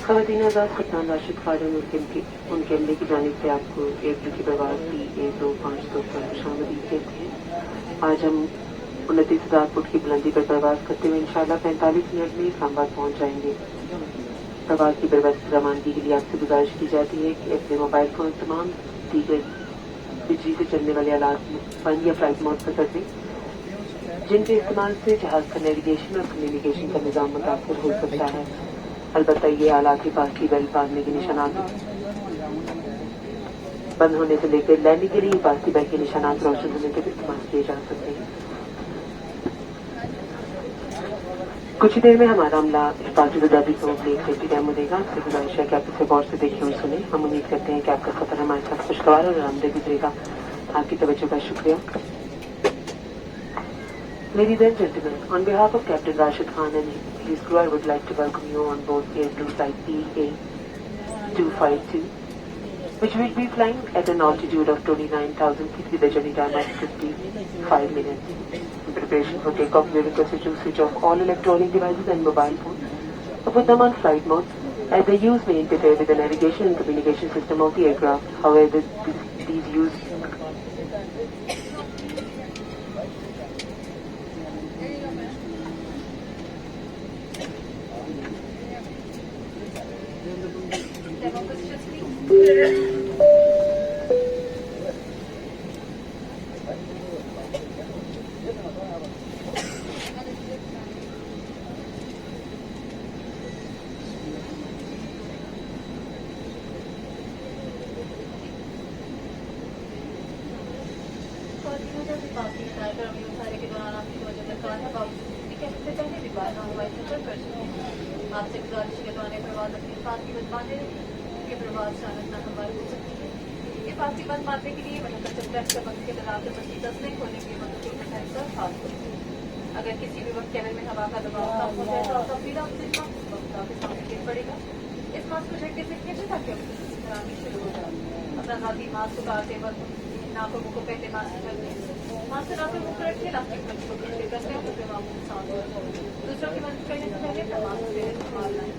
ख़वातीन आज़ाद कप्तान राशिद खान उनके अमले की जानिब से आपको एयरब्लू की परवाज़ P125 पर खुशामदीद कहते हैं। आज हम 29,000 फुट की बुलंदी पर परवाज़ करते हुए इंशाअल्लाह 45 मिनट में इस्लामाबाद पहुँच जाएंगे। परवाज़ की बरवक्त रवानगी के लिए आपसे गुजारिश की जाती है कि अपने मोबाइल फ़ोन तमाम दीगर बिजली से चलने वाले आलात बंद या फ्लाइट मोड पर कर दें, जिनके इस्तेमाल से जहाज़ का नेविगेशन और कम्युनिकेशन का निज़ाम मुतासर हो सकता है। अलबत्ता ये आलात हिफाजती बेल्ट बांधने के निशानात बंद होने से लेकर लैंडिंग के लिए हिफाजती बेल्ट के निशानात रोशन होने तक इस्तेमाल किए जा सकते हैं। कुछ ही देर में हमारा अमला हिफाजत अदाबी को अपनी सेफ्टी डेमो देगा। आपसे गुजारिश है कि आप इसे गौर से देखें और सुने। हम उम्मीद करते हैं कि आपका सफर हमारे साथ खुशगवार और आरामदेह गुजरेगा। आपकी तवज्जो का शुक्रिया। Ladies and gentlemen, on behalf of Captain Rashid Khan and his crew, I would like to welcome you on board Airblue Flight PA252, which will be flying at an altitude of 29,000 feet with a journey time of 55 minutes. In preparation for takeoff, we request you to switch off all electronic devices and mobile phones or put them on flight mode, as their use may interfere with the navigation and communication system of the aircraft. However, these use आपसे गुजारिश के दौरान प्रवास अपनी हिफाजती बंद बांधे के प्रवास अचानक नाकामयाब हो सकती है। हिफाजती बंद बांधने के लिए मतलब जब ट्रैक का वक्त के दौरान मछली दसने खोलने के मतलब के ऊपर टाइम का खास हो। अगर किसी भी वक्त कैबिन में हवा का दबाव कम हो जाए तो आपका फ्रीडम सिस्टम आपके सामने गिर पड़ेगा। इस मास्क को झटके से खींचे ताकि ऑक्सीजन शुरू हो जाए। अपना हाथी मास्क उतारते वक्त नाकों को पहले मास्क कर दें। मास्क नाकों मुख रखिए, इलास्टिक पंच को पीछे करते हैं तो फिर मामूल सांस दूसरों की मदद करने से पहले अपना मास्क से इस्तेमाल लाएं।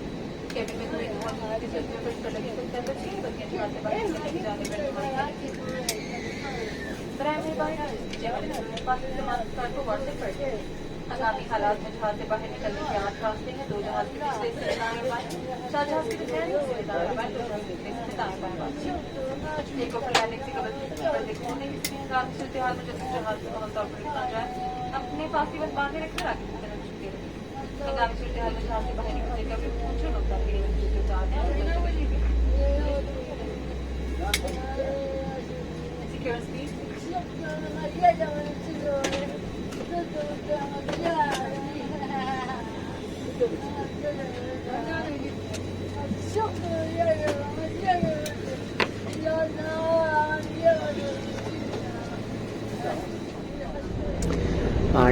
कैबिन में कोई बहुत की सर्दियों पर इस पर लगी कुछ कर बचिए, बल्कि अच्छाते बाहर लेके जाने पर बराए मेहरबानी पास मास्क को व्हाट्सएप कर दें। आगामी हालात में जहाज से बाहर निकलने के 8 रास्ते हैं। 2 जहाज के पिछले हिस्से में दाएं बाएं, 4 जहाज के पिछले हिस्से में दाएं बाएं, 2 जहाज के पिछले हिस्से में दाएं बाएं बात। एक ओपन लैंडिंग से कबल पर देखने में किसी रात में सूरत हाल में जब जहाज को आमतौर पर निकल जाए अपने फांसी बंद बांधे रखकर आगे की तरफ झुके रहे। आगामी सूरत हाल में जहाज से बाहर निकलने का भी पूछो लोग Secure speed.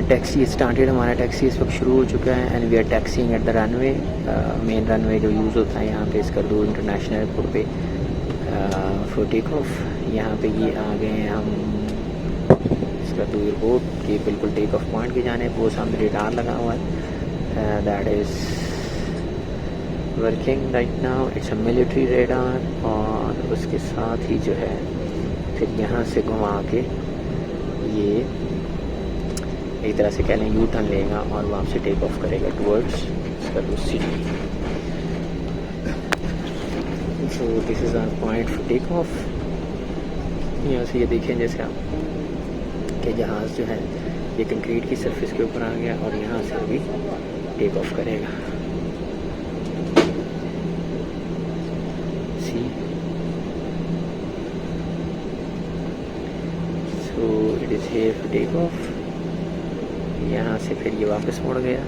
Taxi started. हमारा टैक्सी इस वक्त शुरू हो चुका है and we are taxiing at the runway. Main runway जो यूज़ होता है यहाँ पे स्कर्दू इंटरनेशनल एयरपोर्ट पे फॉर टेक ऑफ। यहाँ पे ये आ गए हैं हम स्कर्दू एयरपोर्ट के बिल्कुल टेक ऑफ पॉइंट के जाने। वो सामने रेडार लगा हुआ है, that is working right now. It's a military radar. और उसके साथ ही जो है फिर यहाँ से घुमा के ये एक तरह से कह लें यू टर्न लेगा और वहाँ से टेक ऑफ करेगा towards Skardu city. So this is our point for take off. यहाँ से ये देखें जैसे आप कि जहाज़ जो है ये कंक्रीट की सरफेस के ऊपर आ गया और यहाँ से भी टेक ऑफ करेगा। See so it is here for take off. यहाँ से फिर ये वापस मुड़ गया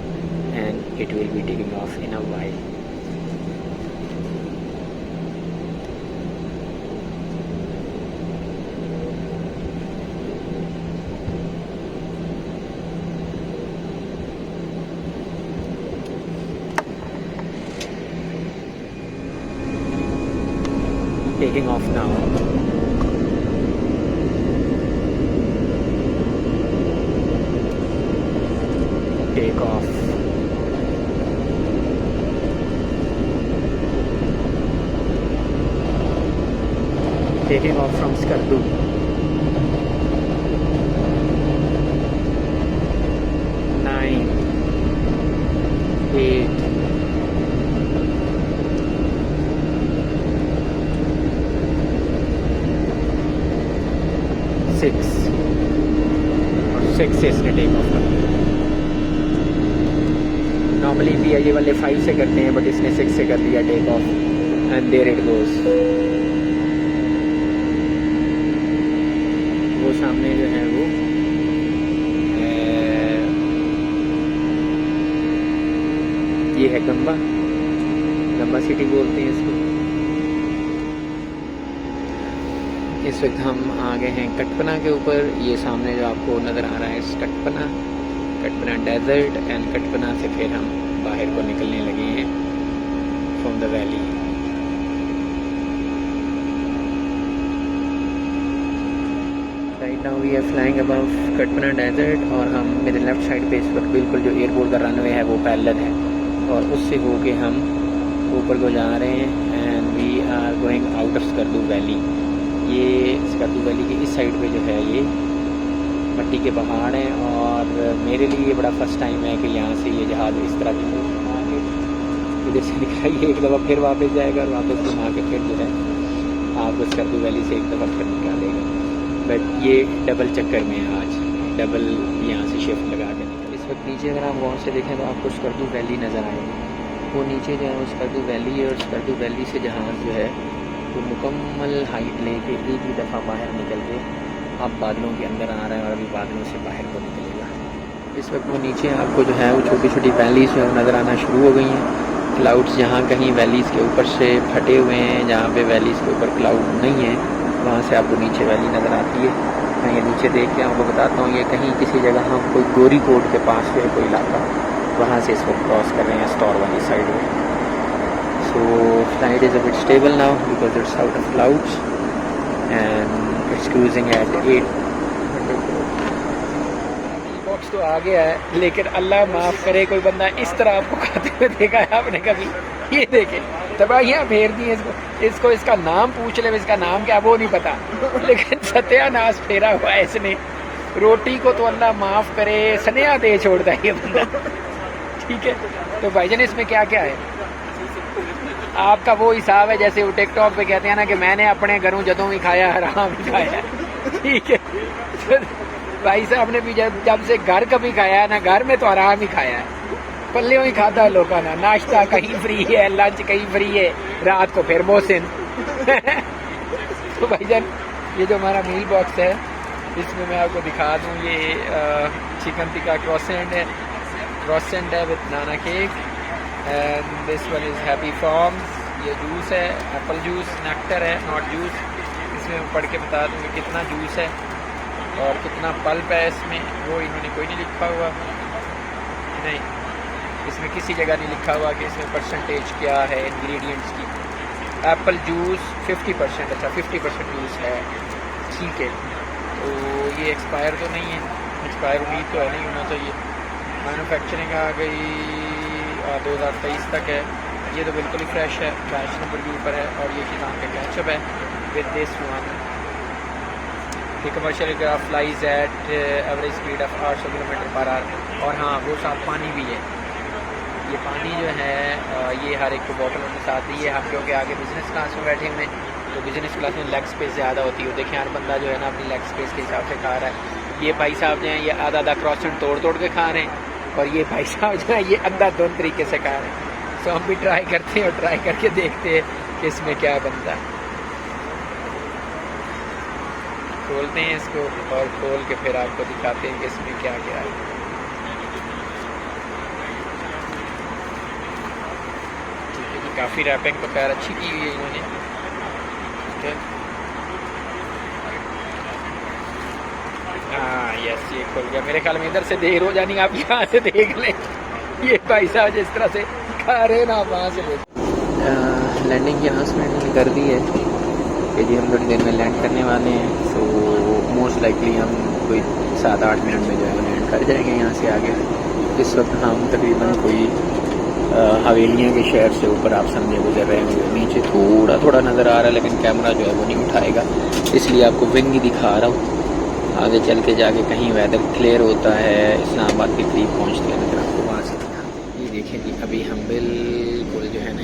and it will be taking off in a while. Taking off now. Take off. taking off from Skardu. 9, 8, 6 और 6 से इसने टेक ऑफ कर दिया। नॉर्मली भी ये वाले 5 से करते हैं, बट इसने 6 से कर दिया take off, and there it goes. वो सामने जो है वो ये है गंबा सिटी बोलते हैं इसको। इस वक्त हम आ गए हैं कटपना के ऊपर। ये सामने जो आपको नज़र आ रहा है कटपना डेजर्ट, एंड कटपना से फिर हम बाहर को निकलने लगे हैं from the valley. Right now we are flying above Katpana desert, और हम मेरे लेफ्ट साइड पे इस वक्त बिल्कुल जो एयरपोर्ट का रनवे है वो पैरेलल है, और उससे होके हम ऊपर को जा रहे हैं, and we are going out of Skardu valley. ये स्कर्दू वैली की इस साइड पे जो है ये मट्टी के पहाड़ हैं, और मेरे लिए ये बड़ा फर्स्ट टाइम है कि यहाँ से ये जहाज़ इस तरह की घुमा के इधर से निकला, ये एक दफ़ा फिर वापस जाएगा और वापस घुमा के फिर जो है आपको स्कर्दू वैली से एक दफ़ा फिर निकालेगा। बट ये डबल चक्कर में है आज, डबल यहाँ से शिफ्ट लगा के। इस वक्त नीचे अगर आप वहाँ से देखें तो आपको स्कर्दू वैली नज़र आएगी। वो नीचे जो है वो स्कर्दू वैली है, और स्कर्दू वैली से जहाज़ जो है वो मुकम्मल हाइट लेके एक ही दफ़ा बाहर निकल के अब बादलों के अंदर आ रहा है, और अभी बादलों से बाहर को निकलेगा। इस वक्त वो नीचे आपको जो है वो छोटी छोटी वैलीज़ जो है नज़र आना शुरू हो गई हैं। क्लाउड्स जहाँ कहीं वैलीज़ के ऊपर से फटे हुए हैं, जहाँ पे वैलीज़ के ऊपर क्लाउड नहीं है, वहाँ से आपको नीचे वैली नज़र आती है। मैं ये नीचे देख के आपको बताता हूँ, ये कहीं किसी जगह हम कोई गोरी कोट के पास जो है कोई इलाका, वहाँ से इस वक्त क्रॉस कर रहे हैं स्टोर वाली साइड में। So flight is a bit stable now because it's out of clouds and it's cruising at 800 box तो आ गया है, लेकिन अल्लाह माफ़ करे कोई बंदा इस तरह आपको खाते हुए देखा है आपने कभी? ये देखे तबाहियाँ फेर दी इसको इसका नाम पूछ ले, इसका नाम क्या वो नहीं पता, लेकिन सत्यानाश फेरा हुआ है इसने। रोटी को तो अल्लाह माफ़ करे स्नेहा दे छोड़ता है ये बंदा। ठीक है, तो भाईजान इसमें क्या क्या है? आपका वो हिसाब है जैसे वो टिकटॉक पे कहते हैं ना कि मैंने अपने घरों जदों भी खाया हराम ही खाया। ठीक है, तो भाई साहब ने भी जब से घर कभी खाया है ना, घर में तो हराम ही खाया है, पल्ले ही खाता लोगों ना। नाश्ता कहीं फ्री है, लंच कहीं फ्री है, रात को फिर मोहसिन। तो भाईजान ये जो हमारा मील बॉक्स है इसमें मैं आपको दिखा दूँ, ये चिकन टिक्का क्रॉसेंट है with banana cake, and this one is happy forms. ये जूस है, एप्पल जूस, नेक्टर है, नॉट जूस। इसमें मैं पढ़ के बता दूँ कि कितना जूस है और कितना पल्प है इसमें, वो इन्होंने कोई नहीं लिखा हुआ, नहीं इसमें किसी जगह नहीं लिखा हुआ कि इसमें परसेंटेज क्या है इंग्रेडिएंट्स की। एप्पल जूस 50%, अच्छा 50% जूस है, ठीक है। तो ये एक्सपायर तो नहीं है, एक्सपायर उम्मीद तो है नहीं होना चाहिए। मैन्युफैक्चरिंग आ गई 2023 तक है। ये तो बिल्कुल ही फ्रेश है, बैच नंबर के ऊपर है, और ये किसान का कैचअप है विद दिस वन। ये commercial aircraft flies at average speed of 800 kilometre per hour, और हाँ वो साथ पानी भी है। ये पानी जो है ये हर एक को बॉटल में साथ दी है। हम क्योंकि आगे बिजनेस क्लास में बैठे हुए हैं, तो बिजनेस क्लास में लेग स्पेस ज़्यादा होती है। देखिए हर बंदा जो है ना अपनी लेग स्पेस के हिसाब से खा रहा है। ये भाई साहब जो हैं ये आधा क्रॉसेंट तोड़ के खा रहे हैं, और ये भाई साहब जो है ये अंधा दोनों तरीके से खा रहे हैं। तो हम भी ट्राई करते हैं और ट्राई करके देखते हैं कि इसमें क्या बनता है। खोलते हैं इसको और खोल के फिर आपको दिखाते हैं कि इसमें क्या क्या है। ठीक है, काफ़ी रैपिंग तो खैर अच्छी की हुई है इन्होंने। ठीक है, हाँ यस ये खुल गया। मेरे ख्याल में इधर से देर हो जानी, आप यहाँ से देख लें। ये भाई साहब जिस तरह से खा रहे ना, आप वहाँ से देख। लैंडिंग की अनाउंसमेंट कर दी है कि जी हम थोड़ी देर में लैंड करने वाले हैं। सो मोस्ट लाइकली हम कोई 7-8 मिनट में जो है लैंड कर जाएंगे यहाँ से आगे। इस वक्त हम तकरीबन कोई हवेलियाँ के शहर से ऊपर आप समझे गुजर रहे होंगे। नीचे थोड़ा थोड़ा नज़र आ रहा है लेकिन कैमरा जो है वो नहीं उठाएगा, इसलिए आपको विंग ही दिखा रहा हूँ। आगे चल के जाके कहीं वेदर क्लियर होता है, इस्लामाबाद के करीब पहुँचते हैं लेकिन आपको वहाँ से ये देखें जी, अभी हम बिल्कुल जो है ना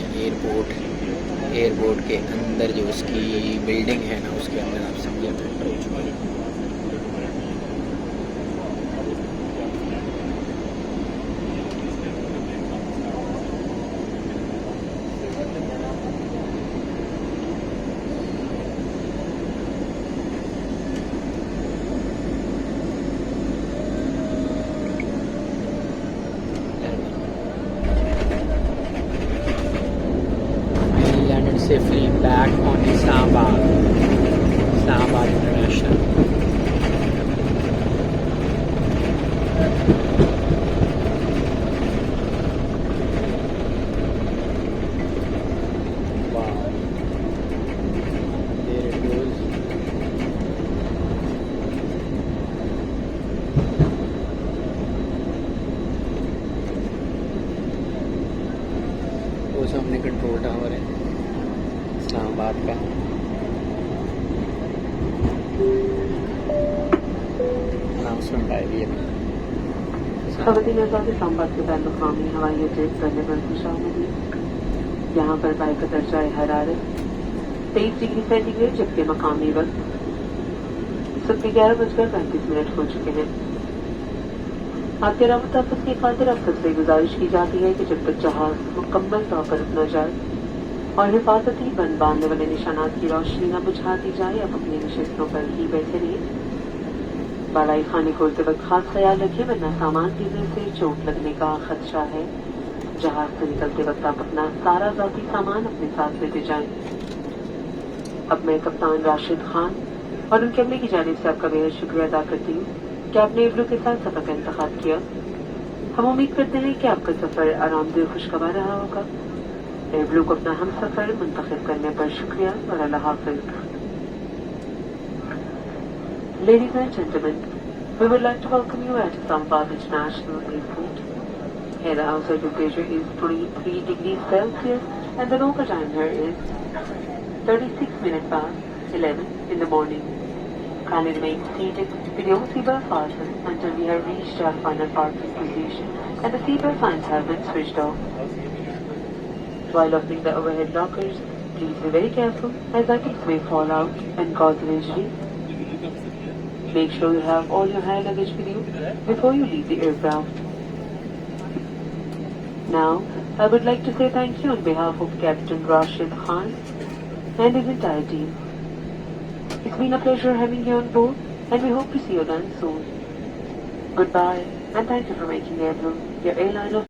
एयरपोर्ट के अंदर जो उसकी बिल्डिंग है ना उसके अंदर आप समझे एंटर हो चुके हैं। Safely back on Islamabad International. Wow, there it goes. वो सामने कंट्रोल टावर है इस्लामाबाद का। अनाउंसमेंट आई हुई है। खवतीन आजाद इस्लामाबाद के बैन अवी हवाई अड्डे करने पर खुशामदी। यहाँ पर बाई का दर्जा हरारत 23 डिग्री सेंटीग्रेड, जबकि मकामी वक्त सुबह 11:35 हो चुके हैं। आपके राबता तहफ़्फ़ुज़ की खातिर अब सबसे गुजारिश की जाती है कि जब तक जहाज मुकम्मल तौर पर रुक न जाए और हिफाजती बंद बांधने वाले निशानात की रोशनी न बुझा दी जाए, आप अपनी नशिस्तों पर ही बैठे रहिए। बालाई खाने खोलते वक्त खास ख्याल रखें, वरना सामान गिरने से चोट लगने का खदशा है। जहाज से निकलते वक्त आप अपना सारा ज़ाती सामान अपने साथ लेते जाएं। अब मैं कप्तान राशिद खान और उनके अमले की जानिब से आपका बेहद शुक्रिया अदा करती हूँ कि आपने एब्लू के साथ सफर का इंतखाब किया। हम उम्मीद करते हैं कि आपका सफर आरामदेह खुशगवार रहा होगा। एब्लू को अपना हम सफर मुंतखब करने पर शुक्रिया और अल्लाह हाफिज। Ladies and gentlemen, we would like to welcome you at Islamabad International Airport. Here the outside temperature is 23 degrees Celsius and the local time here is 36 minutes past 11 in the morning. Kindly remain seated with your seatbelt fastened until we have reached our final parking position and the seatbelt signs have been switched off. While opening the overhead lockers, please be very careful as items may fall out and cause an injury. Make sure you have all your hand luggage with you before you leave the aircraft. Now, I would like to say thank you on behalf of Captain Rashid Khan and his entire team. It's been a pleasure having you on board and we hope to see you again soon. Goodbye and thank you for making Airblue your airline of